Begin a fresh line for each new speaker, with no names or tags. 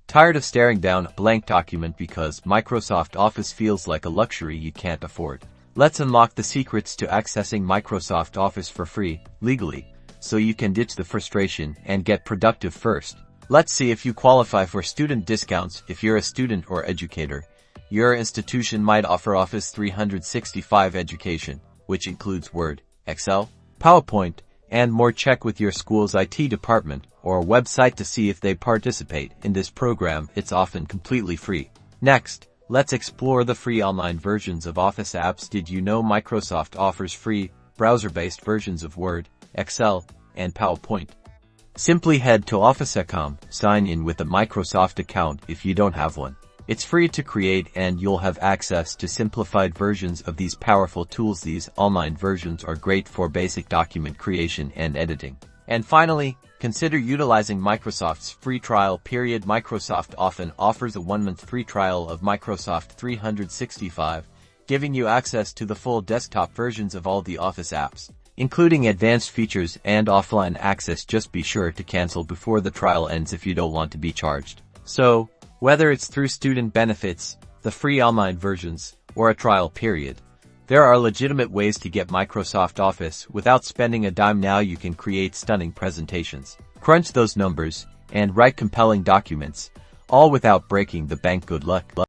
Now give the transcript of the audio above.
Tired of staring down a blank document because Microsoft Office feels like a luxury you can't afford? Let's unlock the secrets to accessing Microsoft Office for free, legally, so you can ditch the frustration and get productive first. Let's see if you qualify for student discounts. If you're a student or educator, your institution might offer Office 365 education, which includes Word, Excel, PowerPoint, and more. Check with your school's IT department or website to see if they participate in this program. It's often completely free. Next, let's explore the free online versions of Office apps. Did you know Microsoft offers free, browser-based versions of Word, Excel, and PowerPoint? Simply head to office.com, sign in with a Microsoft account if you don't have one. It's free to create and you'll have access to simplified versions of these powerful tools. These online versions are great for basic document creation and editing. And finally, consider utilizing Microsoft's free trial period. Microsoft often offers a 1-month free trial of Microsoft 365, giving you access to the full desktop versions of all the Office apps, including advanced features and offline access. Just be sure to cancel before the trial ends if you don't want to be charged. So, whether it's through student benefits, the free online versions, or a trial period, there are legitimate ways to get Microsoft Office without spending a dime. Now you can create stunning presentations, crunch those numbers, and write compelling documents, all without breaking the bank. Good luck.